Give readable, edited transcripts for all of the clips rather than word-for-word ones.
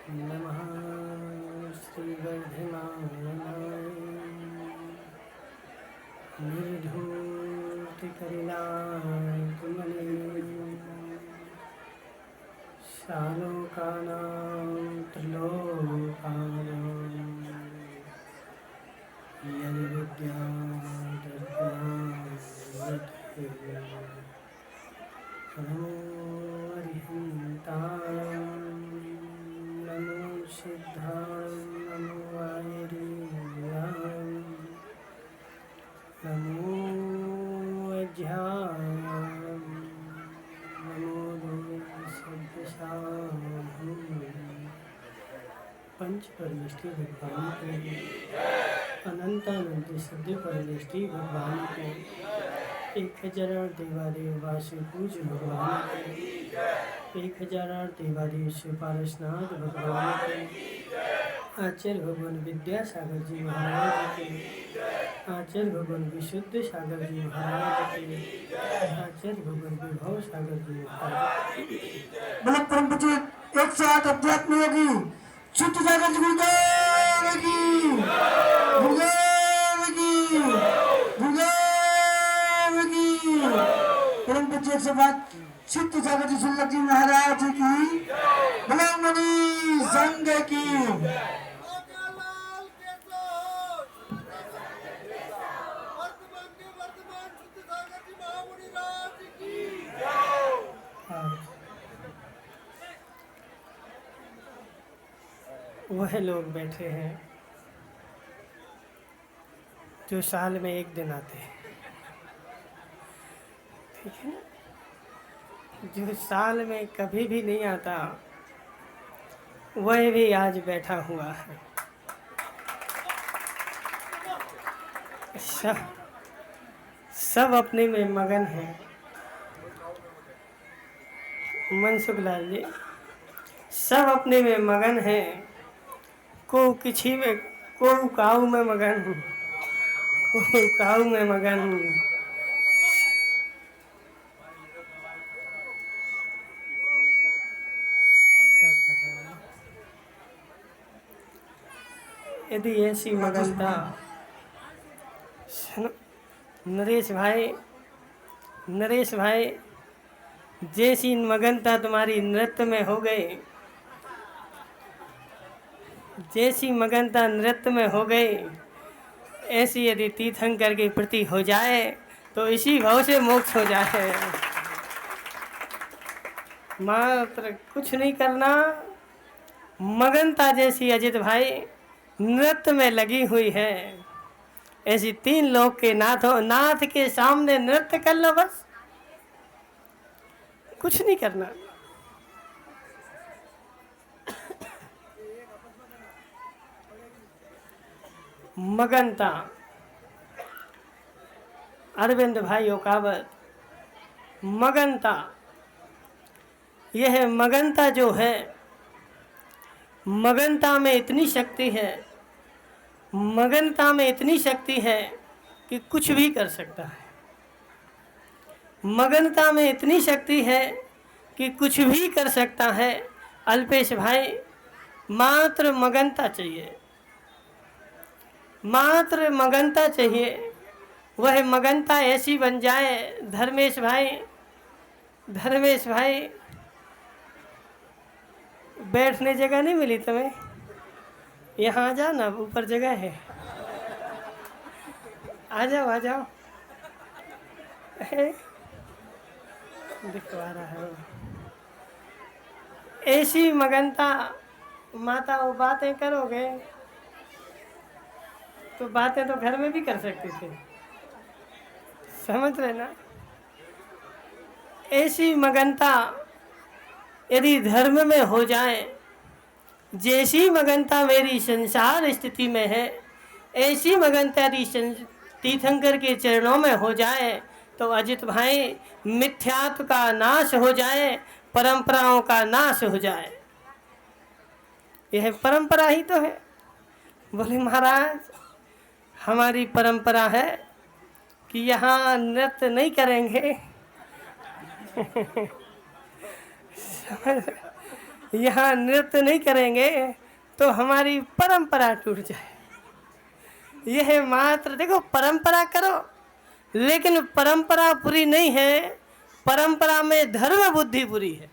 नमः श्रीवर्धमानाय निर्धूतिकरिणातुमने शालोकानां त्रिलोकानां यद्विद्यादर्पणाय नमो अरिहन्ताय नमो सिद्धाय नमो आयुर्वेदाय नमो अज्ञाय नमो सद्दशाहु पंच परमेष्टि भगवान को अनंतानंद सिद्धि परमेष्टि भगवान को 1008 देवादेव वासी पूज्य भगवान को 1008 देवादेव श्री पारसनाथ भगवान को आचार्य भगवान विद्यासागर जी महाराज के आचार्य भगवान विशुद्ध सागर जी महाराज के आचार्य भगवान विभव सागर जी महाराज बोले परम पूज्य 108 अध्यात्म योगी शुद्ध सागर जी गुरुदेव की परम पूज्य 108 शुद्ध सागर जी सुल्लभ जी महाराज की भलामणि संघ की वह लोग बैठे हैं जो साल में एक दिन आते हैं, ठीक है ना। जो साल में कभी भी नहीं आता वह भी आज बैठा हुआ है। सब अपने में मगन है। मनसुख लाल जी, सब अपने में मगन है। को किसी में को काऊ में मगन हूँ, को काऊ में मगन हूँ। यदि ऐसी मगनता नरेश भाई जैसी मगनता तुम्हारी नृत्य में हो गई, जैसी मगनता नृत्य में हो गई, ऐसी यदि तीर्थंकर के प्रति हो जाए तो इसी भाव से मोक्ष हो जाए। मात्र कुछ नहीं करना। मगनता जैसी अजित भाई नृत्य में लगी हुई है, ऐसी 3 लोक के नाथ के सामने नृत्य कर लो, बस कुछ नहीं करना। मगनता अरविंद भाई ओकावत, मगनता, यह मगनता जो है, मगनता में इतनी शक्ति है, मगनता में इतनी शक्ति है कि कुछ भी कर सकता है। मगनता में इतनी शक्ति है कि कुछ भी कर सकता है। अल्पेश भाई, मात्र मगनता चाहिए, मात्र मगनता चाहिए। वह मगनता ऐसी बन जाए। धर्मेश भाई बैठने जगह नहीं मिली तुम्हें, यहाँ आ जाओ ना, ऊपर जगह है, आ जाओ। दिखवा रहा है ऐसी मगनता। माता वो बातें करोगे तो बातें तो घर में भी कर सकते थे, समझ रहे ना। ऐसी मगनता यदि धर्म में हो जाए जैसी मगनता मेरी संसार स्थिति में है, ऐसी मगनता तीर्थंकर के चरणों में हो जाए तो अजित भाई मिथ्यात्व का नाश हो जाए, परंपराओं का नाश हो जाए। यह परंपरा ही तो है। बोले महाराज हमारी परंपरा है कि यहाँ नृत्य नहीं करेंगे यहाँ नृत्य नहीं करेंगे तो हमारी परंपरा टूट जाए। यह मात्र देखो परंपरा करो, लेकिन परंपरा पूरी नहीं है, परंपरा में धर्म बुद्धि पूरी है।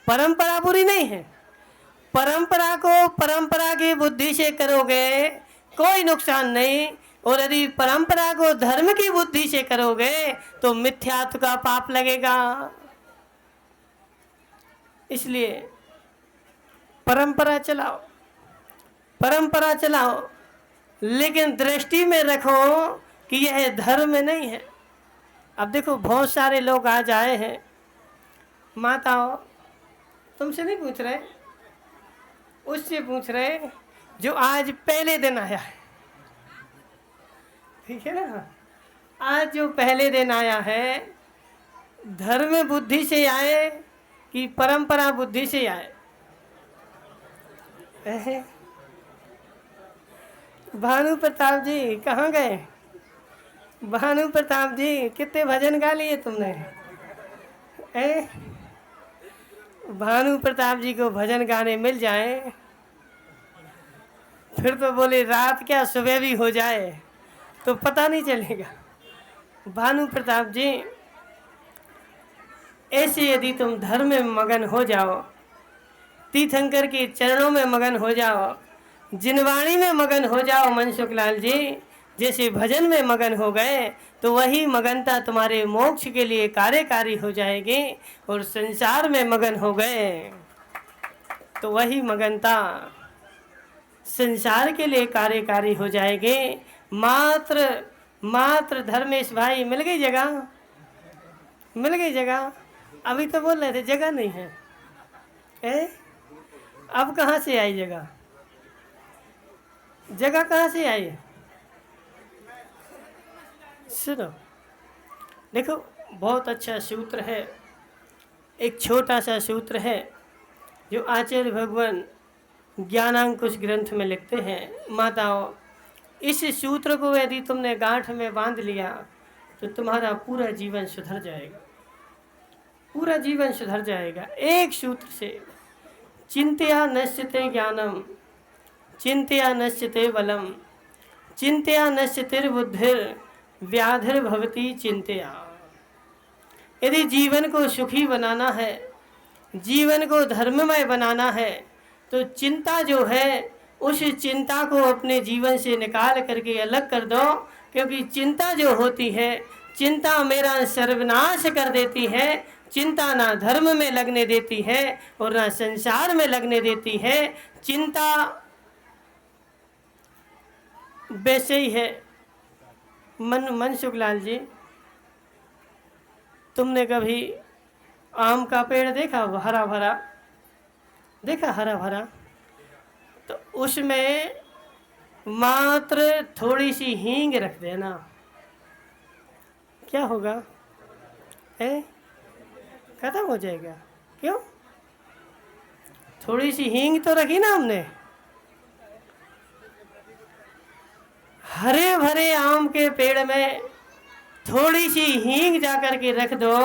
परंपरा पूरी नहीं है, परंपरा को परंपरा की बुद्धि से करोगे कोई नुकसान नहीं, और यदि परंपरा को धर्म की बुद्धि से करोगे तो मिथ्यात्व का पाप लगेगा। इसलिए परंपरा चलाओ, परंपरा चलाओ, लेकिन दृष्टि में रखो कि यह धर्म नहीं है। अब देखो बहुत सारे लोग आज आए हैं, माताओं तुमसे नहीं पूछ रहे, उससे पूछ रहे जो आज पहले दिन आया है, ठीक है ना। आज जो पहले दिन आया है धर्म बुद्धि से आए कि परंपरा बुद्धि से आए? भानु प्रताप जी कहाँ गए? भानु प्रताप जी कितने भजन गा लिए तुमने? भानु प्रताप जी को भजन गाने मिल जाए फिर तो बोले रात क्या सुबह भी हो जाए तो पता नहीं चलेगा। भानु प्रताप जी ऐसे यदि तुम धर्म में मगन हो जाओ, तीर्थंकर के चरणों में मगन हो जाओ, जिनवाणी में मगन हो जाओ मनसुख लाल जी, जैसे भजन में मगन हो गए तो वही मगनता तुम्हारे मोक्ष के लिए कार्यकारी हो जाएगी। और संसार में मगन हो गए तो वही मगनता संसार के लिए कार्यकारी हो जाएगी। मात्र धर्मेश भाई मिल गई जगह, मिल गई जगह। अभी तो बोल रहे थे जगह नहीं है, अब कहाँ से आई जगह? जगह कहाँ से आई? सुनो देखो बहुत अच्छा सूत्र है, एक छोटा सा सूत्र है जो आचार्य भगवान ज्ञानांकुश ग्रंथ में लिखते हैं। माताओं इस सूत्र को यदि तुमने गांठ में बांध लिया तो तुम्हारा पूरा जीवन सुधर जाएगा, पूरा जीवन सुधर जाएगा। एक सूत्र से चिंतया नश्यते ज्ञानम, चिंतया नश्यते बलम, चिंतया नश्यतिर्बुद्धिर, व्याधिर्भवति चिंतया। यदि जीवन को सुखी बनाना है, जीवन को धर्ममय बनाना है तो चिंता जो है उस चिंता को अपने जीवन से निकाल करके अलग कर दो। क्योंकि चिंता जो होती है, चिंता मेरा सर्वनाश कर देती है। चिंता ना धर्म में लगने देती है और ना संसार में लगने देती है। चिंता वैसे ही है। मनसुख लाल जी तुमने कभी आम का पेड़ देखा हरा भरा? देखा हरा भरा? तो उसमें मात्र थोड़ी सी हींग रख देना, क्या होगा? खत्म हो जाएगा। क्यों? थोड़ी सी हींग तो रखी ना हमने। हरे भरे आम के पेड़ में थोड़ी सी हींग जाकर के रख दो,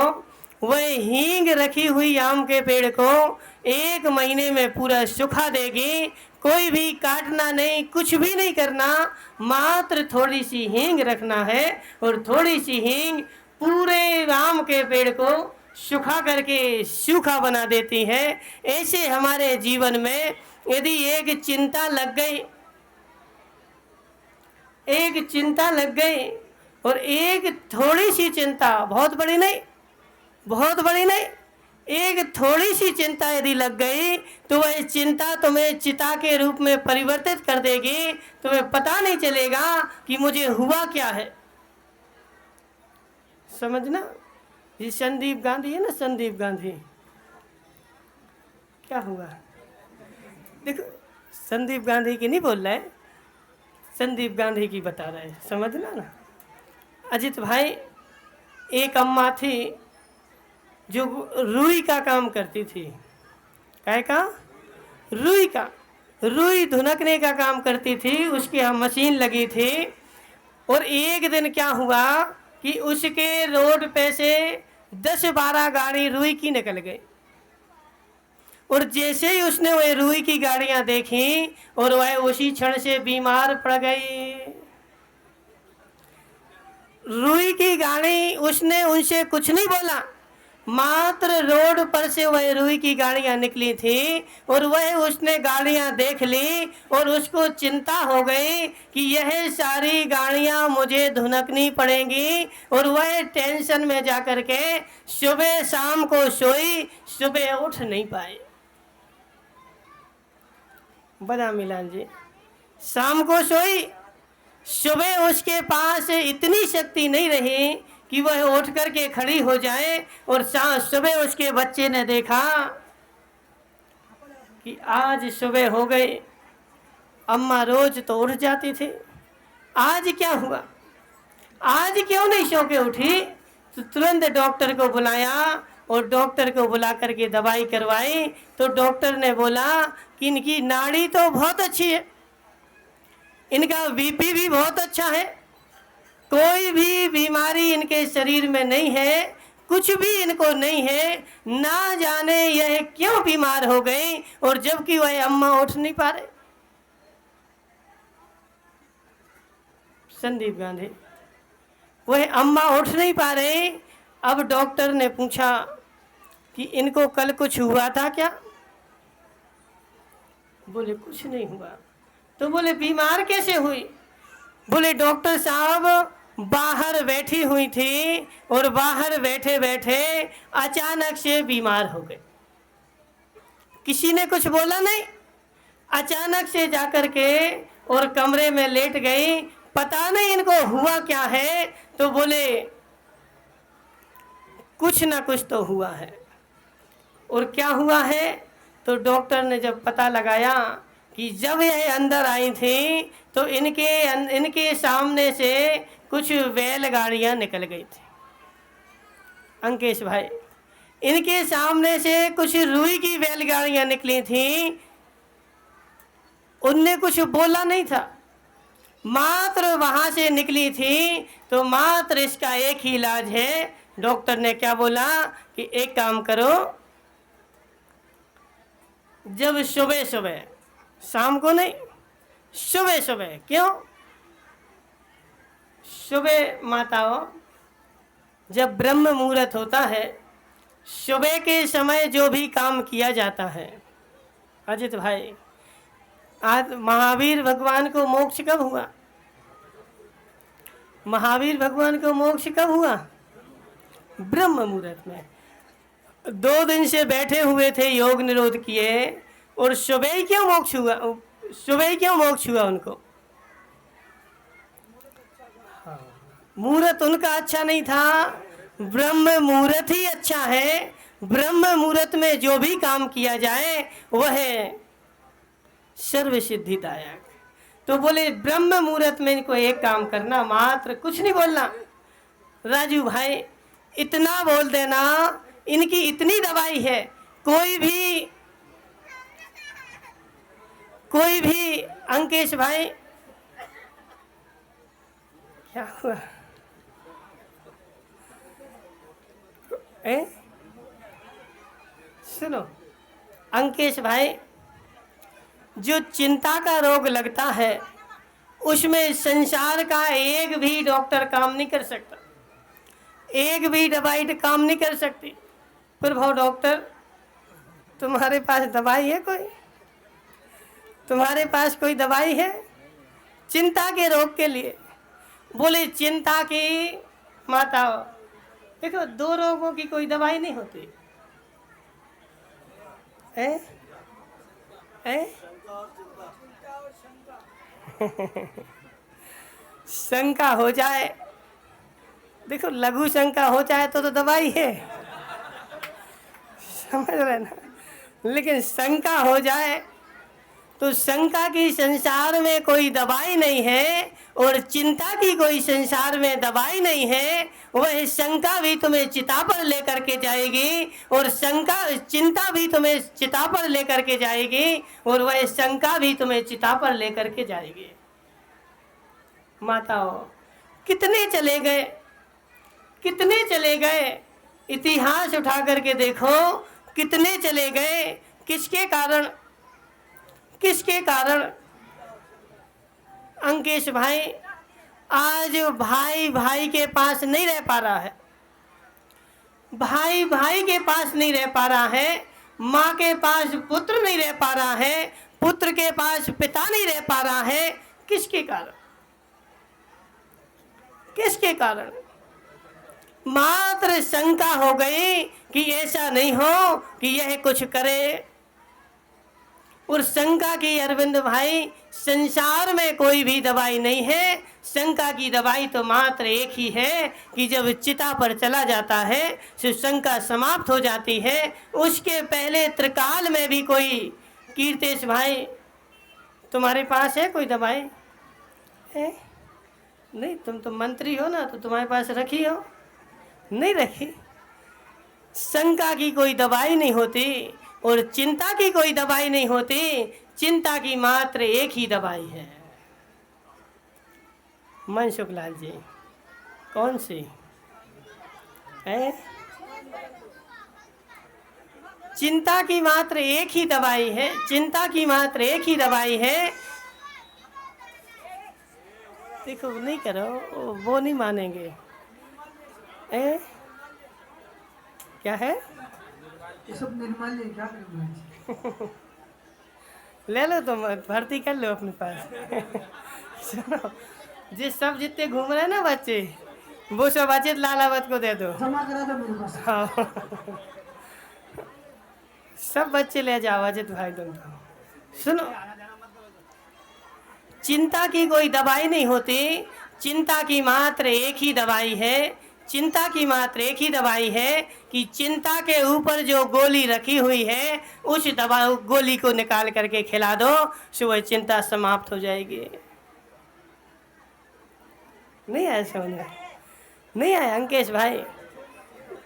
वह हींग रखी हुई आम के पेड़ को 1 महीने में पूरा सुखा देगी। कोई भी काटना नहीं, कुछ भी नहीं करना, मात्र थोड़ी सी हींग रखना है और थोड़ी सी हींग पूरे आम के पेड़ को सुखा करके सूखा बना देती है। ऐसे हमारे जीवन में यदि एक चिंता लग गई, एक चिंता लग गई और एक थोड़ी सी चिंता, बहुत बड़ी नहीं, बहुत बड़ी नहीं, एक थोड़ी सी चिंता यदि लग गई तो वह चिंता तुम्हें चिता के रूप में परिवर्तित कर देगी। तुम्हें पता नहीं चलेगा कि मुझे हुआ क्या है। समझना, ये संदीप गांधी है ना, संदीप गांधी क्या हुआ? देखो संदीप गांधी की नहीं बोल रहे, संदीप गांधी की बता रहे, समझना ना। अजित भाई, एक अम्मा थी जो रुई का काम करती थी। क्या का? रुई का, रुई धुनकने का काम करती थी, उसकी यहाँ मशीन लगी थी। और एक दिन क्या हुआ कि उसके रोड पे से 10-12 गाड़ी रुई की निकल गई। और जैसे ही उसने वह रुई की गाड़ियां देखी और वह उसी क्षण से बीमार पड़ गई। रुई की गाड़ी, उसने उनसे कुछ नहीं बोला, मात्र रोड पर से वह रुई की गाड़ियां निकली थी और वह उसने गाड़ियां देख ली और उसको चिंता हो गई कि यह सारी गाड़ियां मुझे धुनकनी पड़ेंगी। और वह टेंशन में जाकर के सुबह शाम को सोई, सुबह उठ नहीं पाई। बड़ा मिलान जी, शाम को सोई, सुबह उसके पास इतनी शक्ति नहीं रही कि वह उठ करके खड़ी हो जाए। और सुबह उसके बच्चे ने देखा कि आज सुबह हो गई, अम्मा रोज तो उठ जाती थी, आज क्या हुआ, आज क्यों नहीं सो के उठी। तो तुरंत डॉक्टर को बुलाया और डॉक्टर को बुला करके दवाई करवाई। तो डॉक्टर ने बोला कि इनकी नाड़ी तो बहुत अच्छी है, इनका बीपी भी बहुत अच्छा है, कोई भी बीमारी इनके शरीर में नहीं है, कुछ भी इनको नहीं है, ना जाने यह क्यों बीमार हो गई। और जबकि वह अम्मा उठ नहीं पा रहे। संदीप गांधी, वह अम्मा उठ नहीं पा रहे। अब डॉक्टर ने पूछा कि इनको कल कुछ हुआ था क्या? बोले कुछ नहीं हुआ। तो बोले बीमार कैसे हुई? बोले डॉक्टर साहब बाहर बैठी हुई थी और बाहर बैठे बैठे अचानक से बीमार हो गए। किसी ने कुछ बोला नहीं, अचानक से जाकर के और कमरे में लेट गई, पता नहीं इनको हुआ क्या है। तो बोले कुछ ना कुछ तो हुआ है। और क्या हुआ है? तो डॉक्टर ने जब पता लगाया कि जब यह अंदर आई थी तो इनके सामने से कुछ बैलगाड़ियां निकल गई थी। अंकेश भाई, इनके सामने से कुछ रुई की बैलगाड़ियां निकली थी। उनने कुछ बोला नहीं था, मात्र वहां से निकली थी। तो मात्र इसका एक ही इलाज है। डॉक्टर ने क्या बोला कि एक काम करो, जब सुबह सुबह, शाम को नहीं, सुबह सुबह, क्यों सुबह माताओं, जब ब्रह्म मुहूर्त होता है, सुबह के समय जो भी काम किया जाता है। अजित भाई, आज महावीर भगवान को मोक्ष कब हुआ? महावीर भगवान को मोक्ष कब हुआ? ब्रह्म मुहूर्त में। 2 दिन से बैठे हुए थे, योग निरोध किए, और सुबह ही क्यों मोक्ष हुआ? सुबह ही क्यों मोक्ष हुआ उनको? मुहूर्त उनका अच्छा नहीं था, ब्रह्म मुहूर्त ही अच्छा है। ब्रह्म मुहूर्त में जो भी काम किया जाए वह सर्व सिद्धिदायक। तो बोले ब्रह्म मुहूर्त में इनको एक काम करना, मात्र कुछ नहीं बोलना। राजू भाई, इतना बोल देना, इनकी इतनी दवाई है। कोई भी अंकेश भाई, क्या हुआ? सुनो अंकेश भाई, जो चिंता का रोग लगता है उसमें संसार का एक भी डॉक्टर काम नहीं कर सकता, एक भी दवाई काम नहीं कर सकती। प्रभु डॉक्टर, तुम्हारे पास दवाई है कोई? तुम्हारे पास कोई दवाई है चिंता के रोग के लिए? बोले चिंता की माता, देखो 2 रोगों की कोई दवाई नहीं होती है? शंका हो जाए, देखो लघु शंका हो जाए तो दवाई है, समझ रहे ना। लेकिन शंका हो जाए तो शंका की संसार में कोई दवाई नहीं है और चिंता की कोई संसार में दवाई नहीं है। वह शंका भी तुम्हें चिता पर लेकर के जाएगी और चिंता भी तुम्हें चिता पर लेकर के जाएगी और वह शंका भी तुम्हें चिता पर लेकर के जाएगी। माताओं, कितने चले गए, इतिहास उठा करके देखो, कितने चले गए। किसके कारण? अंकेश भाई, आज भाई भाई के पास नहीं रह पा रहा है, भाई भाई के पास नहीं रह पा रहा है, माँ के पास पुत्र नहीं रह पा रहा है, पुत्र के पास पिता नहीं रह पा रहा है। किसके कारण? मात्र शंका हो गई कि ऐसा नहीं हो कि यह कुछ करे। और शंका की अरविंद भाई, संसार में कोई भी दवाई नहीं है। शंका की दवाई तो मात्र एक ही है कि जब चिता पर चला जाता है तो शंका समाप्त हो जाती है। उसके पहले त्रिकाल में भी कोई, कीर्तेश भाई तुम्हारे पास है कोई दवाई है? नहीं, तुम तो मंत्री हो ना, तो तुम्हारे पास रखी हो? नहीं रखी। शंका की कोई दवाई नहीं होती और चिंता की कोई दवाई नहीं होती। चिंता की मात्र एक ही दवाई है। मनसुख लाल जी, कौन सी है? चिंता की मात्र एक ही दवाई है। चिंता की मात्र एक ही दवाई है। देखो, नहीं करो, वो नहीं मानेंगे। क्या है? ये सब निर्माल्य क्या करना? ले लो, तुम भर्ती कर लो अपने पास। सुनो, सब जितने घूम रहे हैं ना बच्चे, वो सब अजित लालावत को दे दो, जमा करा दो मेरे पास। हाँ, सब बच्चे ले जाओ अजित भाई तुम तो। सुनो, चिंता की कोई दवाई नहीं होती। चिंता की मात्र एक ही दवाई है। चिंता की मात्र एक ही दवाई है कि चिंता के ऊपर जो गोली रखी हुई है उस गोली को निकाल करके खिला दो, सुबह चिंता समाप्त हो जाएगी। नहीं आया समझ में? नहीं आया अंकेश भाई?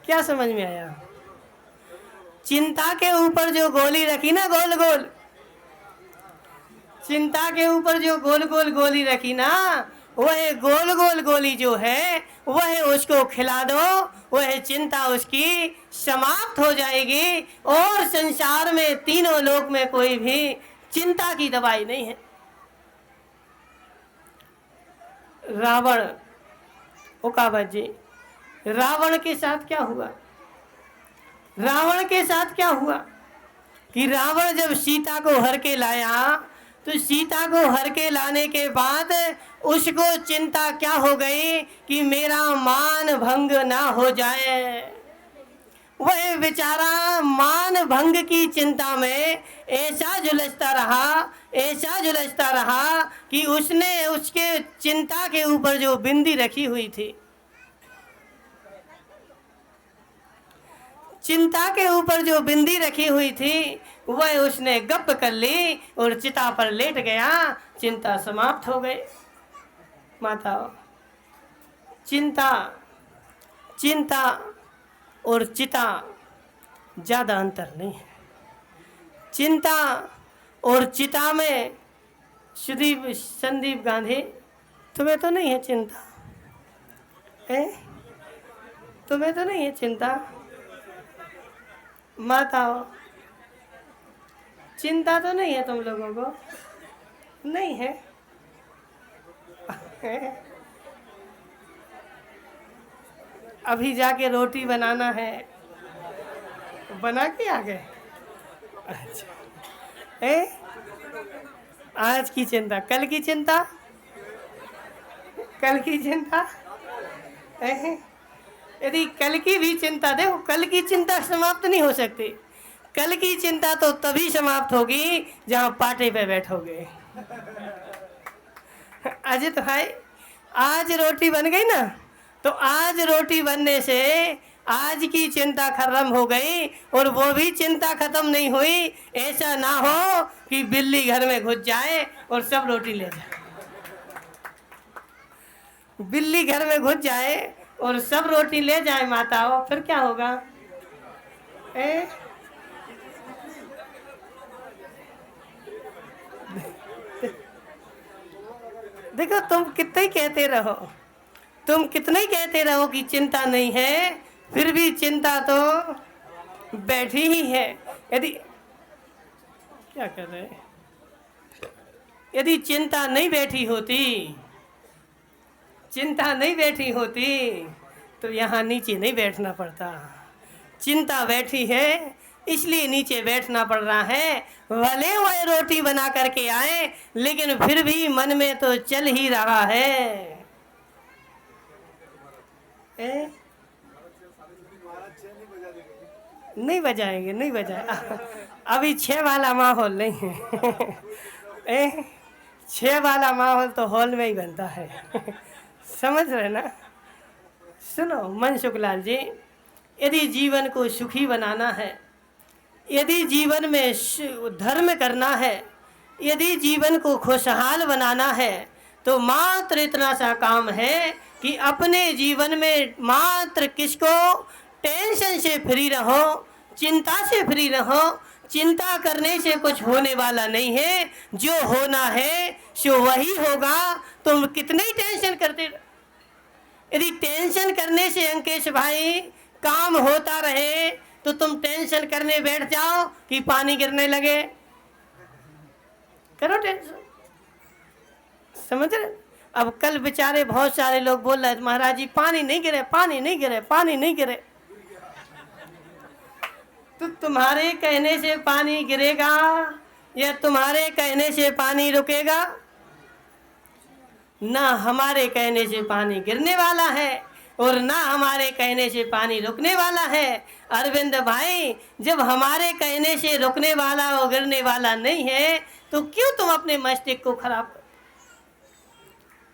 क्या समझ में आया? चिंता के ऊपर जो गोली रखी ना, गोल गोल, चिंता के ऊपर जो गोल गोल गोली रखी ना, वह गोल गोल गोली जो है वह उसको खिला दो, वह चिंता उसकी समाप्त हो जाएगी। और संसार में तीनों लोक में कोई भी चिंता की दवाई नहीं है। रावण, उकावत जी, रावण के साथ क्या हुआ? रावण के साथ क्या हुआ कि रावण जब सीता को हर के लाया, तो सीता को हर के लाने के बाद उसको चिंता क्या हो गई कि मेरा मान भंग ना हो जाए। वह बेचारा मान भंग की चिंता में ऐसा झुलसता रहा कि उसने उसके चिंता के ऊपर जो बिंदी रखी हुई थी, चिंता के ऊपर जो बिंदी रखी हुई थी, वह उसने गप कर ली और चिता पर लेट गया। चिंता समाप्त हो गई। माताओं, चिंता और चिता ज़्यादा अंतर नहीं है। चिंता और चिता में संदीप गांधी, तुम्हें तो नहीं है चिंता? तुम्हें तो नहीं है चिंता? माताओं, चिंता तो नहीं है तुम लोगों को? नहीं है? अभी जाके रोटी बनाना है, बना के आ गए? अच्छा, आज की चिंता, कल की चिंता, कल की चिंता। यदि कल की भी चिंता, देखो कल की चिंता समाप्त नहीं हो सकती। कल की चिंता तो तभी समाप्त होगी जहां पाटे पे बैठोगे। अजित भाई, आज रोटी बन गई ना, तो आज रोटी बनने से आज की चिंता खत्म हो गई और वो भी चिंता खत्म नहीं हुई। ऐसा ना हो कि बिल्ली घर में घुस जाए और सब रोटी ले जाए। बिल्ली घर में घुस जाए और सब रोटी ले जाए माताओं, फिर क्या होगा? देखो, तुम कितने ही कहते रहो, तुम कितने ही कहते रहो कि चिंता नहीं है, फिर भी चिंता तो बैठी ही है। यदि क्या कर रहे हैं? यदि चिंता नहीं बैठी होती, चिंता नहीं बैठी होती तो यहाँ नीचे नहीं बैठना पड़ता। चिंता बैठी है इसलिए नीचे बैठना पड़ रहा है। भले वह रोटी बना करके आए लेकिन फिर भी मन में तो चल ही रहा है। नहीं बजाएंगे, नहीं बजाए, अभी 6 वाला माहौल नहीं है। 6 वाला माहौल तो हॉल में ही बनता है। समझ रहे ना? सुनो मनसुख लाल जी, यदि जीवन को सुखी बनाना है, यदि जीवन में धर्म करना है, यदि जीवन को खुशहाल बनाना है तो मात्र इतना सा काम है कि अपने जीवन में मात्र किसको टेंशन से फ्री रहो, चिंता से फ्री रहो। चिंता करने से कुछ होने वाला नहीं है, जो होना है सो वही होगा। तुम कितने ही टेंशन करते, यदि टेंशन करने से अंकेश भाई काम होता रहे तो तुम टेंशन करने बैठ जाओ कि पानी गिरने लगे। करो टेंशन, समझ रहे? अब कल बेचारे बहुत सारे लोग बोल रहे थे महाराज जी पानी नहीं गिरे, पानी नहीं गिरे, पानी नहीं गिरे। तो तुम्हारे कहने से पानी गिरेगा या तुम्हारे कहने से पानी रुकेगा? ना हमारे कहने से पानी गिरने वाला है और ना हमारे कहने से पानी रुकने वाला है। अरविंद भाई, जब हमारे कहने से रुकने वाला और गिरने वाला नहीं है तो क्यों तुम अपने मस्तिष्क को खराब कर?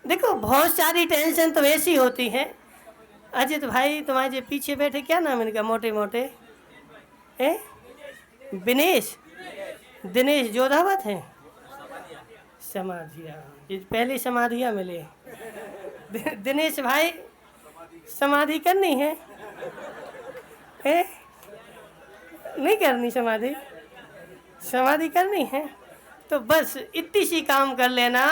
देखो बहुत सारी टेंशन तो ऐसी होती है। अजित भाई तुम्हारे जो पीछे बैठे, क्या नाम इनका? मोटे मोटे दिनेश, दिनेश जोधावत है। समाधिया, पहले समाधिया मिले। दिनेश भाई समाधि करनी है? नहीं करनी समाधि? समाधि करनी है तो बस इतनी सी काम कर लेना।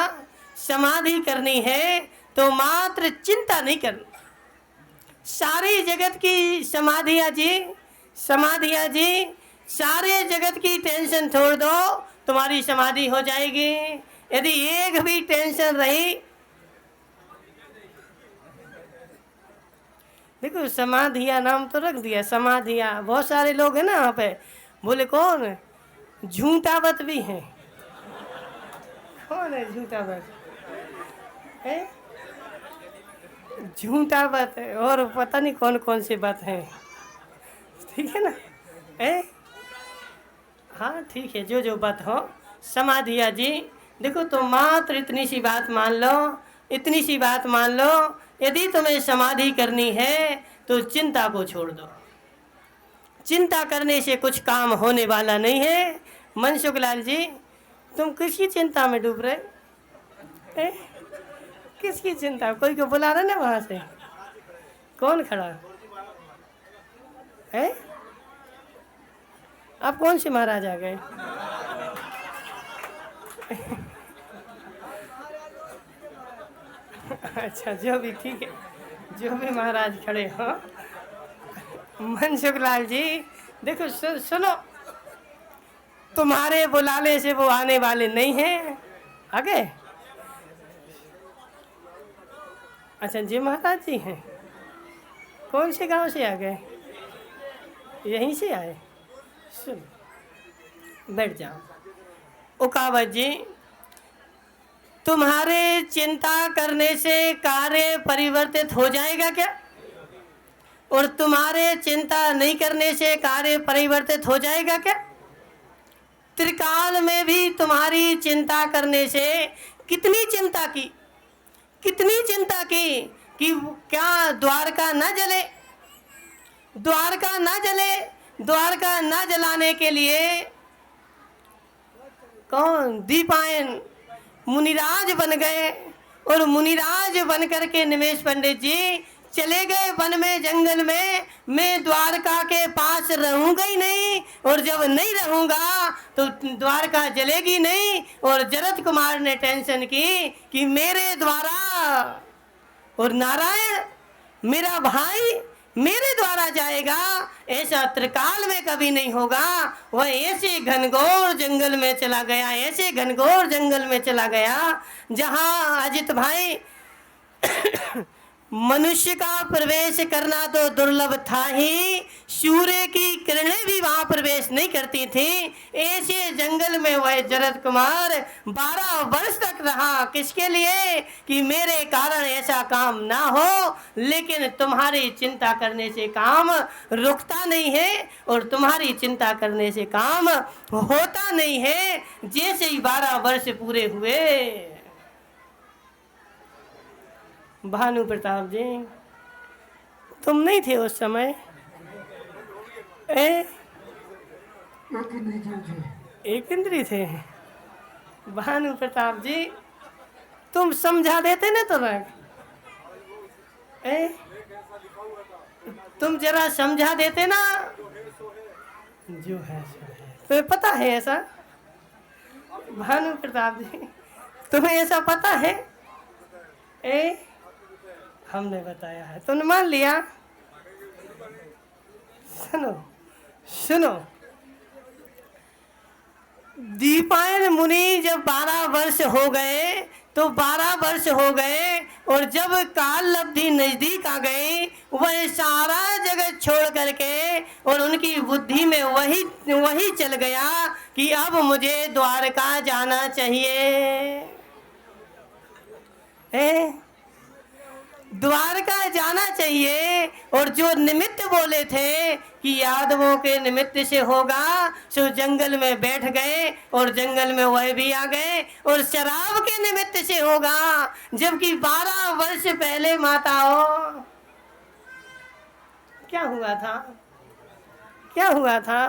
समाधि करनी है तो मात्र चिंता नहीं करनी। सारी जगत की समाधिया जी, समाधिया जी, सारे जगत की टेंशन छोड़ दो, तुम्हारी समाधि हो जाएगी। यदि एक भी टेंशन रही, देखो समाधिया नाम तो रख दिया, समाधिया। बहुत सारे लोग हैं ना वहाँ पे, बोले कौन? झूठावत भी हैं। कौन है झूठावत? झूठावत और पता नहीं कौन कौन सी बात है। ठीक है ना? हाँ ठीक है, जो जो बात हो। समाधिया जी देखो, तो मात्र इतनी सी बात मान लो, इतनी सी बात मान लो। यदि तुम्हें समाधि करनी है तो चिंता को छोड़ दो। चिंता करने से कुछ काम होने वाला नहीं है। मनसुख लाल जी, तुम किसकी चिंता में डूब रहे? किसकी चिंता? कोई को बुला रहा ना वहाँ से? कौन खड़ा है? आप कौन से महाराज आ गए? अच्छा, जो भी ठीक है, जो भी महाराज खड़े हो। मनसुख लाल जी देखो, सुनो, तुम्हारे बुलाने से वो आने वाले नहीं हैं। आ गए? अच्छा जी महाराज जी हैं। कौन से गांव से आ गए? यहीं से आए? सुन, बैठ जाओ। उकावत जी, तुम्हारे चिंता करने से कार्य परिवर्तित हो जाएगा क्या? और तुम्हारे चिंता नहीं करने से कार्य परिवर्तित हो जाएगा क्या? त्रिकाल में भी तुम्हारी चिंता करने से कितनी चिंता की, कितनी चिंता की कि क्या द्वारका न जले? द्वारका ना जले, द्वारका ना जलाने के लिए कौन दीपायन मुनिराज बन गए। और मुनिराज बन करके निमेष पंडित जी चले गए वन में, जंगल में। मैं द्वारका के पास रहूंगा ही नहीं, और जब नहीं रहूंगा तो द्वारका जलेगी नहीं। और जरद कुमार ने टेंशन की कि मेरे द्वारा, और नारायण मेरा भाई मेरे द्वारा जाएगा, ऐसा त्रिकाल में कभी नहीं होगा। वह ऐसे घनघोर जंगल में चला गया, ऐसे घनघोर जंगल में चला गया जहां अजित भाई मनुष्य का प्रवेश करना तो दुर्लभ था ही, सूर्य की किरणें भी वहां प्रवेश नहीं करती थी। ऐसे जंगल में वह जरद कुमार 12 वर्ष तक रहा। किसके लिए? कि मेरे कारण ऐसा काम ना हो। लेकिन तुम्हारी चिंता करने से काम रुकता नहीं है, और तुम्हारी चिंता करने से काम होता नहीं है। जैसे ही 12 वर्ष पूरे हुए, भानु प्रताप जी तुम नहीं थे उस समय, एक इंद्री थे। भानु प्रताप जी तुम समझा देते ना तुरंत, तुम जरा समझा देते ना। जो है तुम्हें पता है ऐसा? भानु प्रताप जी तुम्हें ऐसा पता है? हमने बताया है, तुमने मान लिया। सुनो सुनो, दीपायन मुनि जब 12 वर्ष हो गए, तो 12 वर्ष हो गए, और जब काल लब्धि नजदीक आ गई, वह सारा जगत छोड़ करके और उनकी बुद्धि में वही चल गया कि अब मुझे द्वारका जाना चाहिए। द्वारका जाना चाहिए। और जो निमित्त बोले थे कि यादवों के निमित्त से होगा, सो जंगल में बैठ गए, और जंगल में वह भी आ गए। और शराब के निमित्त से होगा, जबकि 12 वर्ष पहले माताओं क्या हुआ था? क्या हुआ था?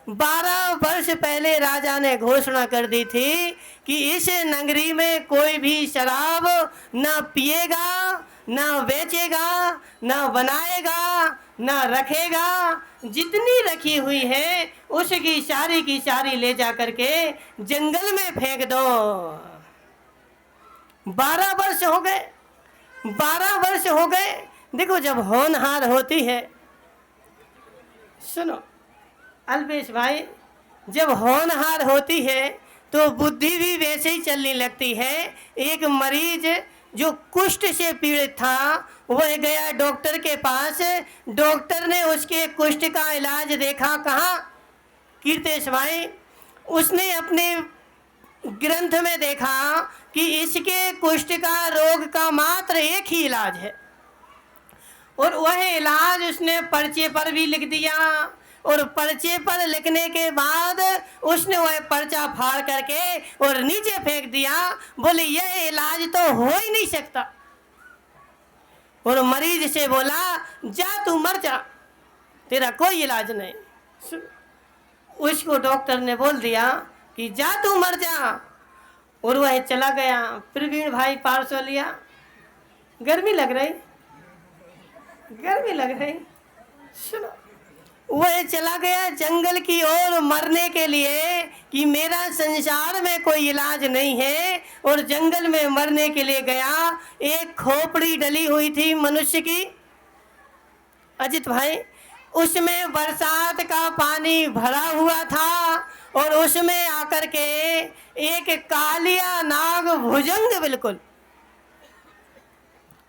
12 वर्ष पहले राजा ने घोषणा कर दी थी कि इस नगरी में कोई भी शराब न पिएगा, न बेचेगा, न बनाएगा, न रखेगा। जितनी रखी हुई है उसकी सारी की सारी ले जा करके जंगल में फेंक दो। 12 वर्ष हो गए, 12 वर्ष हो गए। देखो जब होनहार होती है, सुनो अल्पेश भाई, जब होनहार होती है तो बुद्धि भी वैसे ही चलने लगती है। एक मरीज जो कुष्ठ से पीड़ित था, वह गया डॉक्टर के पास। डॉक्टर ने उसके कुष्ठ का इलाज देखा कहाँ? कीर्तेश भाई, उसने अपने ग्रंथ में देखा कि इसके कुष्ठ का रोग का मात्र एक ही इलाज है, और वह इलाज उसने पर्चे पर भी लिख दिया। और पर्चे पर लिखने के बाद उसने वह पर्चा फाड़ करके और नीचे फेंक दिया। बोले यह इलाज तो हो ही नहीं सकता। और मरीज से बोला जा तू मर जा, तेरा कोई इलाज नहीं। उसको डॉक्टर ने बोल दिया कि जा तू मर जा, और वह चला गया। प्रवीण भाई पार्सल लिया, गर्मी लग रही, गर्मी लग रही। सुनो, वह चला गया जंगल की ओर मरने के लिए कि मेरा संसार में कोई इलाज नहीं है, और जंगल में मरने के लिए गया। एक खोपड़ी डली हुई थी मनुष्य की, अजित भाई, उसमें बरसात का पानी भरा हुआ था, और उसमें आकर के एक कालिया नाग भुजंग, बिल्कुल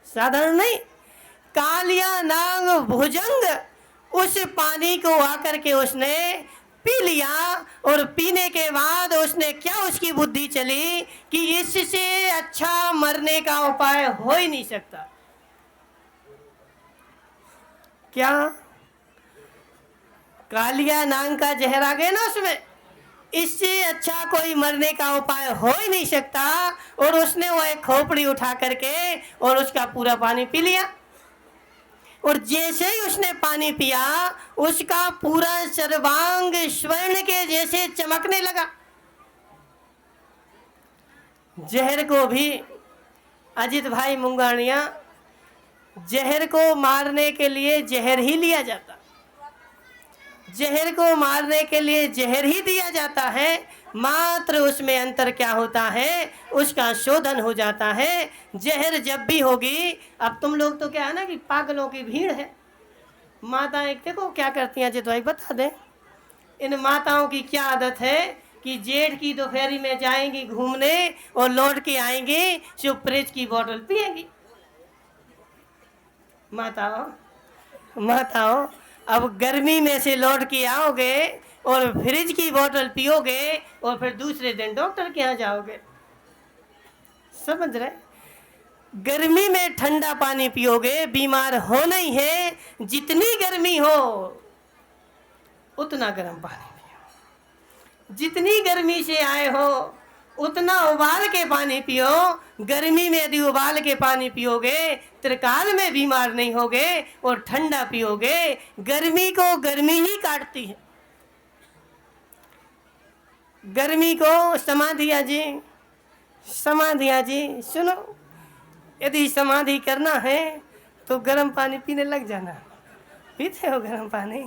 साधारण नहीं, कालिया नाग भुजंग, उस पानी को आकर के उसने पी लिया। और पीने के बाद उसने क्या, उसकी बुद्धि चली कि इससे अच्छा मरने का उपाय हो ही नहीं सकता। क्या? कालिया नाग का जहर आ गया ना उसमें, इससे अच्छा कोई मरने का उपाय हो ही नहीं सकता। और उसने वह खोपड़ी उठा करके और उसका पूरा पानी पी लिया। और जैसे ही उसने पानी पिया उसका पूरा सर्वांग स्वर्ण के जैसे चमकने लगा। जहर को भी अजित भाई मुंगानिया, जहर को मारने के लिए जहर ही लिया जाता, जहर को मारने के लिए जहर ही दिया जाता है, मात्र उसमें अंतर क्या होता है, उसका शोधन हो जाता है। जहर जब भी होगी, अब तुम लोग तो क्या है ना कि पागलों की भीड़ है। माताएं देखो क्या करती हैं, अजित भाई बता दें। इन माताओं की क्या आदत है कि जेठ की दोपहरी में जाएंगी घूमने और लौट के आएंगी सिर्फ फ्रिज की बोतल पिएंगी। माताओं अब गर्मी में से लौट के आओगे और फ्रिज की बोतल पियोगे और फिर दूसरे दिन डॉक्टर के यहाँ जाओगे। समझ रहे? गर्मी में ठंडा पानी पियोगे, बीमार होना ही है। जितनी गर्मी हो उतना गर्म पानी पियो, जितनी गर्मी से आए हो उतना उबाल के पानी पियो। गर्मी में यदि उबाल के पानी पियोगे त्रिकाल में बीमार नहीं होगे, और ठंडा पियोगे गर्मी को गर्मी ही काटती है। गर्मी को समाधिया जी, समाधिया जी सुनो, यदि समाधि करना है तो गर्म पानी पीने लग जाना। पीते हो गर्म पानी?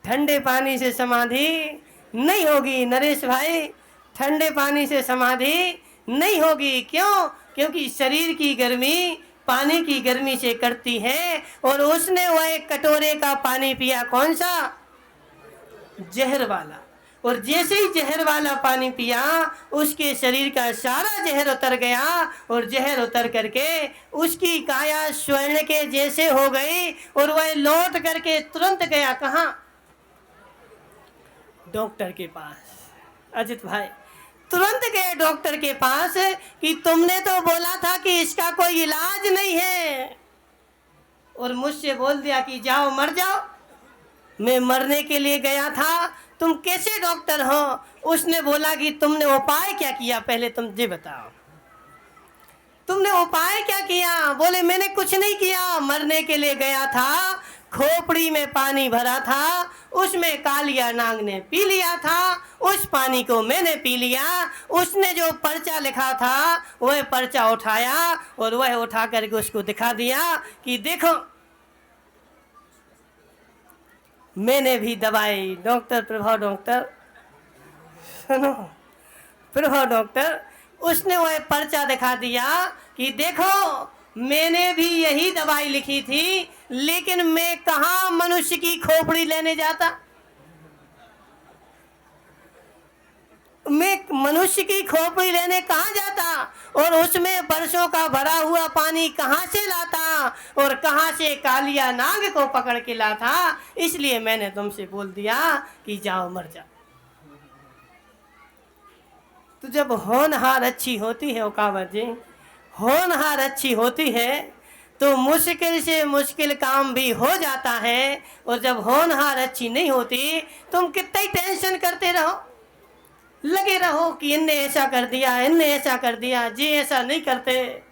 ठंडे पानी से समाधि नहीं होगी नरेश भाई, ठंडे पानी से समाधि नहीं होगी। क्यों? क्योंकि शरीर की गर्मी पानी की गर्मी से कटती है। और उसने वह एक कटोरे का पानी पिया, कौन सा? जहर वाला। और जैसे ही जहर वाला पानी पिया उसके शरीर का सारा जहर उतर गया, और जहर उतर करके उसकी काया स्वर्ण के जैसे हो गई। और वह लौट करके तुरंत गया कहाँ? डॉक्टर के पास। अजित भाई तुरंत गए डॉक्टर के पास कि तुमने तो बोला था कि इसका कोई इलाज नहीं है, और मुझसे बोल दिया कि जाओ मर जाओ। मैं मरने के लिए गया था, तुम कैसे डॉक्टर हो? उसने बोला कि तुमने उपाय क्या किया, पहले तुम ये बताओ, तुमने उपाय क्या किया? बोले मैंने कुछ नहीं किया, मरने के लिए गया था, खोपड़ी में पानी भरा था, उसमें कालिया नाग ने पी लिया था, उस पानी को मैंने पी लिया। उसने जो पर्चा लिखा था वह पर्चा उठाया और वह उठा करके उसको दिखा दिया कि देखो मैंने भी दवाई। डॉक्टर प्रभाव, डॉक्टर सुनो, प्रभाव डॉक्टर, उसने वह पर्चा दिखा दिया कि देखो मैंने भी यही दवाई लिखी थी, लेकिन मैं कहाँ मनुष्य की खोपड़ी लेने जाता, मैं मनुष्य की खोपड़ी लेने कहाँ जाता, और उसमें बरसों का भरा हुआ पानी कहाँ से लाता, और कहाँ से कालिया नाग को पकड़ के लाता। इसलिए मैंने तुमसे बोल दिया कि जाओ मर जाओ। तो जब होनहार अच्छी होती है ओकावत जी, होनहार अच्छी होती है तो मुश्किल से मुश्किल काम भी हो जाता है। और जब होनहार अच्छी नहीं होती तुम कितना ही टेंशन करते रहो, लगे रहो कि इनने ऐसा कर दिया, इनने ऐसा कर दिया, जी ऐसा नहीं करते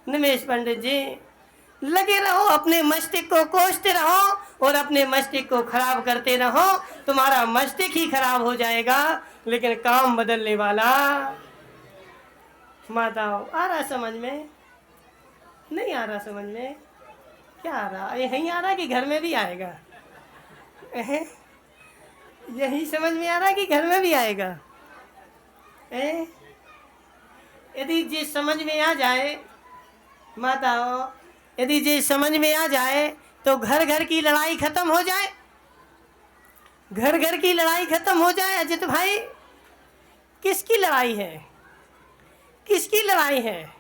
निमेश पंडित जी। लगे रहो, अपने मस्तिष्क को कोसते रहो और अपने मस्तिष्क को खराब करते रहो, तुम्हारा मस्तिष्क ही खराब हो जाएगा, लेकिन काम बदलने वाला। माताओं आ रहा समझ में? नहीं आ रहा समझ में? क्या आ रहा? यहीं आ रहा कि घर में भी आएगा? यही समझ में आ रहा कि घर में भी आएगा? यदि जी समझ में आ जाए माताओं, यदि जी समझ में आ जाए तो घर घर की लड़ाई खत्म हो जाए, घर घर की लड़ाई खत्म हो जाए। अजित भाई किसकी लड़ाई है? किसकी लड़ाई है?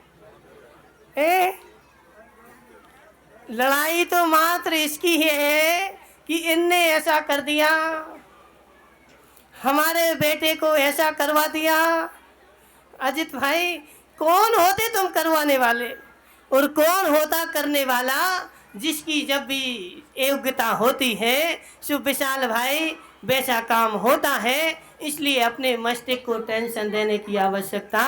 लड़ाई तो मात्र इसकी ही है कि इनने ऐसा कर दिया, हमारे बेटे को ऐसा करवा दिया। अजित भाई कौन होते तुम करवाने वाले, और कौन होता करने वाला? जिसकी जब भी योग्यता होती है सो विशाल भाई वैसा काम होता है। इसलिए अपने मस्तिष्क को टेंशन देने की आवश्यकता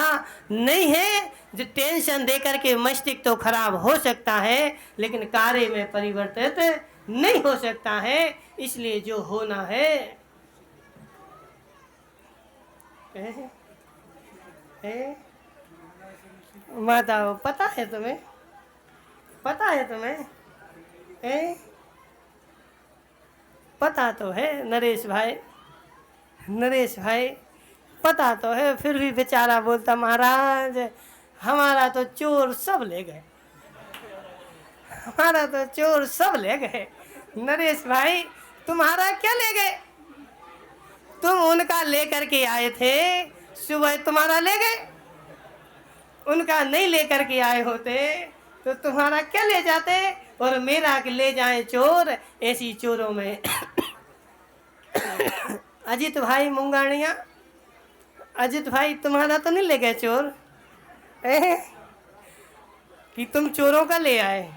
नहीं है। जो टेंशन देकर के मस्तिष्क तो खराब हो सकता है, लेकिन कार्य में परिवर्तित नहीं हो सकता है, इसलिए जो होना है बताओ, पता है तुम्हें? पता है तुम्हें? पता तो है नरेश भाई, नरेश भाई पता तो है, फिर भी बेचारा बोलता महाराज हमारा तो चोर सब ले गए, हमारा तो चोर सब ले गए। नरेश भाई तुम्हारा क्या ले गए? तुम उनका लेकर के आए थे, सुबह तुम्हारा ले गए। उनका नहीं लेकर के आए होते तो तुम्हारा क्या ले जाते? और मेरा ले जाए चोर, ऐसी चोरों में अजित भाई मुंगानिया, अजित भाई तुम्हारा तो नहीं ले गए चोर कि तुम चोरों का ले आए?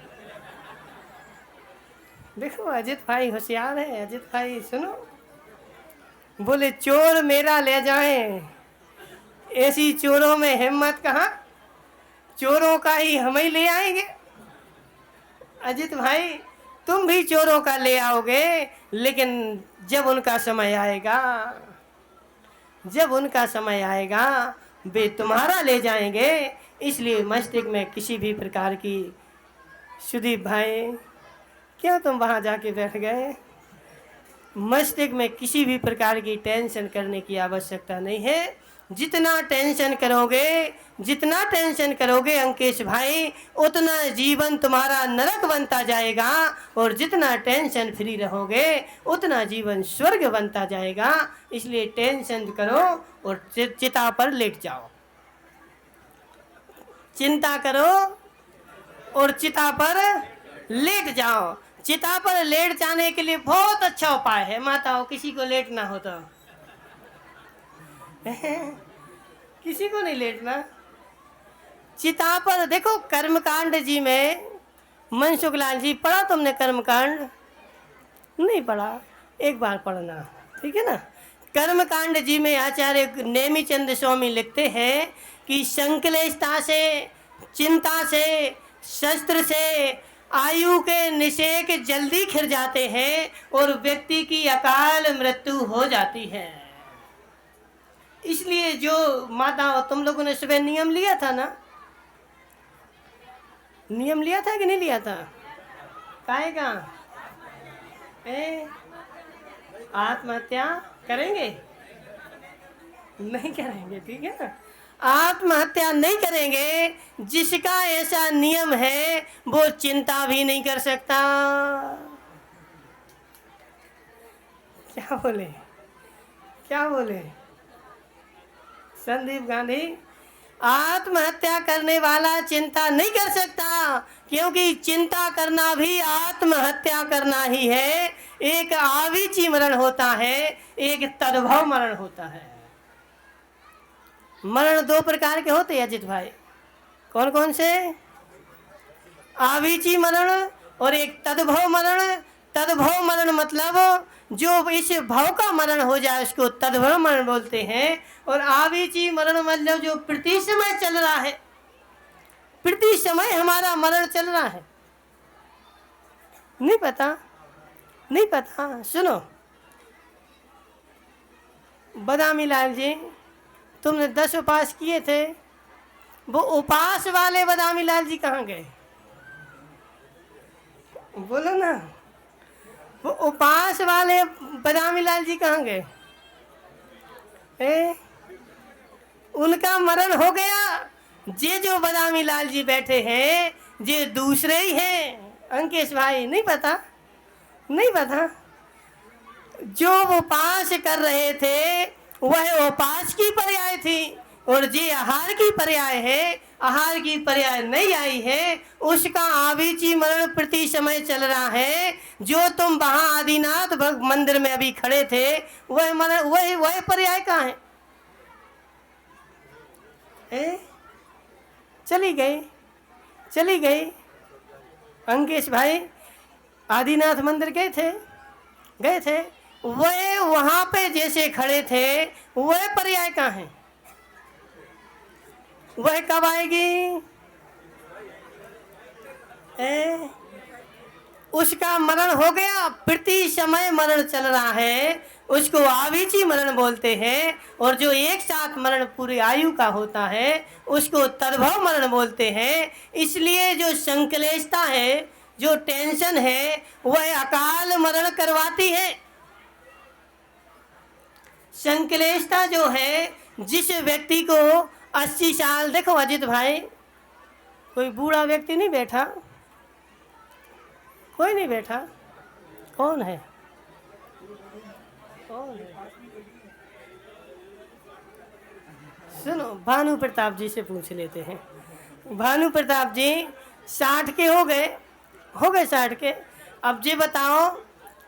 देखो अजित भाई होशियार है। अजित भाई सुनो, बोले चोर मेरा ले जाए, ऐसी चोरों में हिम्मत कहाँ, चोरों का ही हम ही ले आएंगे। अजित भाई तुम भी चोरों का ले आओगे, लेकिन जब उनका समय आएगा, जब उनका समय आएगा वे तुम्हारा ले जाएंगे। इसलिए मस्तिष्क में किसी भी प्रकार की, सुदीप भाई क्यों तुम वहाँ जाके बैठ गए? मस्तिष्क में किसी भी प्रकार की टेंशन करने की आवश्यकता नहीं है। जितना टेंशन करोगे, जितना टेंशन करोगे अंकेश भाई, उतना जीवन तुम्हारा नरक बनता जाएगा, और जितना टेंशन फ्री रहोगे उतना जीवन स्वर्ग बनता जाएगा। इसलिए टेंशन करो और चिता पर लेट जाओ, चिंता करो और चिता पर लेट जाओ। चिता पर लेट जाने के लिए बहुत अच्छा उपाय है माताओं, किसी को लेटना हो तो किसी को नहीं लेटना। चिता पर देखो, कर्मकांड जी में मनसुख लाल जी, पढ़ा तुमने कर्मकांड? नहीं पढ़ा, एक बार पढ़ना, ठीक है ना। कर्मकांड जी में आचार्य नेमिचंद स्वामी लिखते हैं कि संकलेशता से, चिंता से, शस्त्र से आयु के निषेक जल्दी खिर जाते हैं और व्यक्ति की अकाल मृत्यु हो जाती है। इसलिए जो माता, तुम लोगों ने सुबह नियम लिया था ना, नियम लिया था कि नहीं लिया था? काहे का आत्महत्या करेंगे? नहीं करेंगे, ठीक है ना। आत्महत्या नहीं करेंगे। जिसका ऐसा नियम है वो चिंता भी नहीं कर सकता। क्या बोले, क्या बोले संदीप गांधी? आत्महत्या करने वाला चिंता नहीं कर सकता, क्योंकि चिंता करना भी आत्महत्या करना ही है। एक आविची मरण होता है, एक तद्भव मरण होता है। मरण दो प्रकार के होते हैं अजित भाई, कौन कौन से? आविची मरण और एक तद्भव मरण। तद्भव मरण मतलब जो इस भाव का मरण हो जाए उसको तद्भव मरण बोलते हैं। और आविची मरण मतलब जो प्रति समय चल रहा है, प्रति समय हमारा मरण चल रहा है। नहीं पता? नहीं पता? सुनो, बदामी लाल जी, तुमने 10 उपास किए थे, वो उपास वाले बदामी लाल जी कहाँ गए? बोलो ना, वो उपास वाले बदामी लाल जी कहाँ गए? उनका मरण हो गया। जे जो बदामी लाल जी बैठे हैं जे दूसरे ही हैं अंकेश भाई। नहीं पता? नहीं पता? जो उपास कर रहे थे वह उपास की पर्याय थी, और जे आहार की पर्याय है, आहार की पर्याय नहीं आई है, उसका आविची मरण प्रति समय चल रहा है। जो तुम वहाँ आदिनाथ मंदिर में अभी खड़े थे, वह मरण, वह पर्याय कहाँ है? चली गई, चली गई। अंकेश भाई आदिनाथ मंदिर गए थे, गए थे, वह वहाँ पे जैसे खड़े थे वह पर्याय कहाँ है? वह कब आएगी? उसका मरण हो गया, प्रति समय मरण चल रहा है, उसको आवीची मरण बोलते हैं। और जो एक साथ मरण पूरी आयु का होता है उसको तद्भव मरण बोलते हैं। इसलिए जो संक्लेशता है, जो टेंशन है, वह अकाल मरण करवाती है। संक्लेशता जो है, जिस व्यक्ति को 80 साल, देखो अजित भाई, कोई बूढ़ा व्यक्ति नहीं बैठा, कोई नहीं बैठा, कौन है, कौन है? सुनो, भानु प्रताप जी से पूछ लेते हैं। भानु प्रताप जी 60 के हो गए 60 के। अब जी बताओ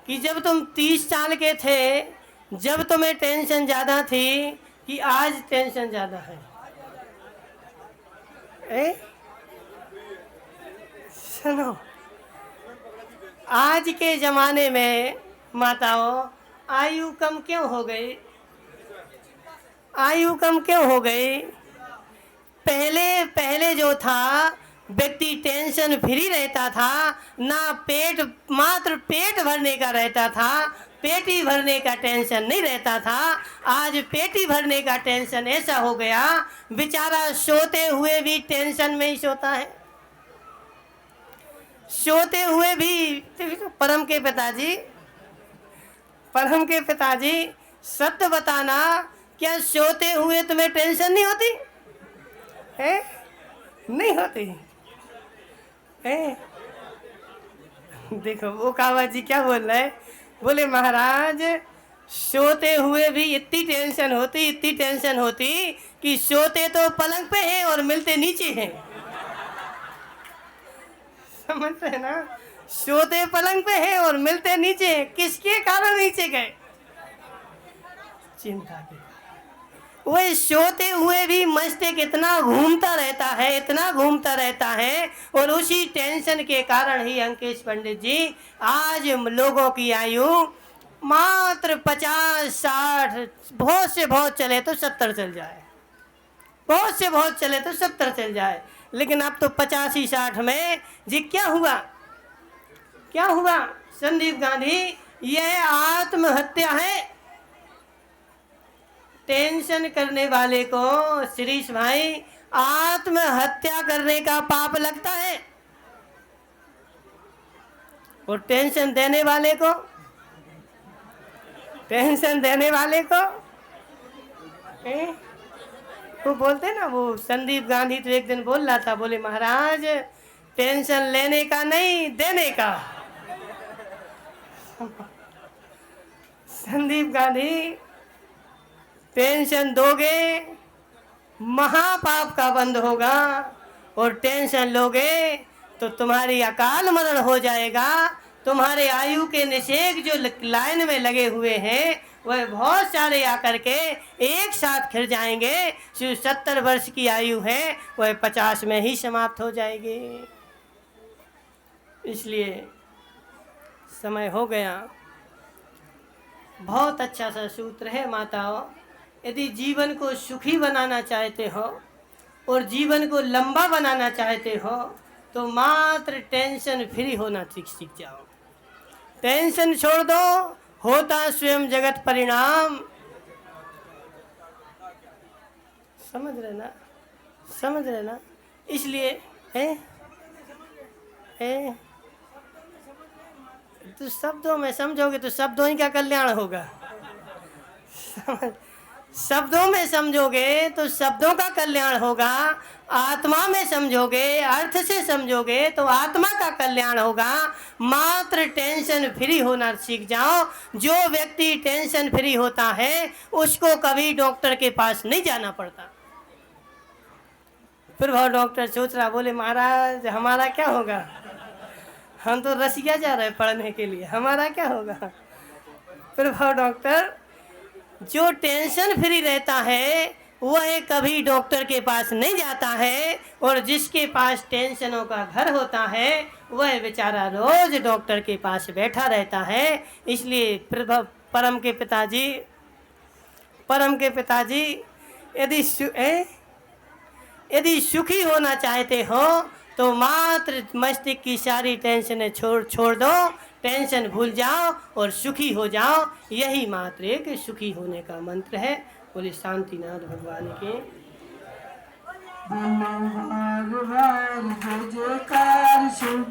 कि जब तुम 30 साल के थे, जब तुम्हें टेंशन ज़्यादा थी कि आज टेंशन ज़्यादा है? सुनो, आज के ज़माने में माताओं आयु कम क्यों हो गई? आयु कम क्यों हो गई? पहले जो था, व्यक्ति टेंशन फ्री रहता था, ना मात्र पेट भरने का रहता था, पेटी भरने का टेंशन नहीं रहता था। आज पेटी भरने का टेंशन ऐसा हो गया, बेचारा सोते हुए भी टेंशन में ही सोता है, सोते हुए भी। परम के पिताजी सत्य बताना, क्या सोते हुए तुम्हें टेंशन नहीं होती है? नहीं होती है? देखो वो कावड़ जी क्या बोल रहे हैं, बोले महाराज सोते हुए भी इतनी टेंशन होती कि सोते तो पलंग पे हैं और मिलते नीचे हैं। समझ रहे ना? सोते पलंग पे हैं और मिलते नीचे हैं। किसके कारण नीचे गए? चिंता के। वह सोते हुए भी मस्तिष्क इतना घूमता रहता है और उसी टेंशन के कारण ही अंकेश पंडित जी आज लोगों की आयु मात्र 50-60, बहुत से बहुत चले तो 70 चल जाए, बहुत से बहुत चले तो 70 चल जाए, लेकिन अब तो 85-60 में जी क्या हुआ संदीप गांधी? यह आत्महत्या है। टेंशन करने वाले को शिरीष भाई आत्महत्या करने का पाप लगता है, और टेंशन देने वाले को वो बोलते ना, वो संदीप गांधी तो एक दिन बोल रहा था, बोले महाराज टेंशन लेने का नहीं देने का। संदीप गांधी, टेंशन दोगे महापाप का बंद होगा, और टेंशन लोगे तो तुम्हारी अकाल मरण हो जाएगा। तुम्हारे आयु के निषेक जो लाइन में लगे हुए हैं वह बहुत सारे आकर के एक साथ खिर जाएंगे। जो 70 वर्ष की आयु है वह 50 में ही समाप्त हो जाएगी। इसलिए समय हो गया। बहुत अच्छा सा सूत्र है माताओं, यदि जीवन को सुखी बनाना चाहते हो और जीवन को लंबा बनाना चाहते हो तो मात्र टेंशन फ्री होना सीख जाओ। टेंशन छोड़ दो, होता स्वयं जगत परिणाम। समझ रहे ना? इसलिए तो शब्दों में समझोगे तो शब्दों ही का कल्याण होगा। शब्दों में समझोगे तो शब्दों का कल्याण होगा, आत्मा में समझोगे, अर्थ से समझोगे तो आत्मा का कल्याण होगा। मात्र टेंशन फ्री होना सीख जाओ। जो व्यक्ति टेंशन फ्री होता है उसको कभी डॉक्टर के पास नहीं जाना पड़ता। फिर वो डॉक्टर सोच रहा, बोले महाराज हमारा क्या होगा, हम तो रसिया जा रहे पढ़ने के लिए, हमारा क्या होगा। फिर वो डॉक्टर जो टेंशन फ्री रहता है वह कभी डॉक्टर के पास नहीं जाता है, और जिसके पास टेंशनों का घर होता है वह बेचारा रोज डॉक्टर के पास बैठा रहता है। इसलिए परम के पिताजी यदि सुखी होना चाहते हो तो मात्र मस्तिष्क की सारी टेंशनें छोड़ दो, टेंशन भूल जाओ और सुखी हो जाओ। यही मात्र एक सुखी होने का मंत्र है। बोले शांतिनाथ भगवान के बोलो बार बार जय जयकार शिव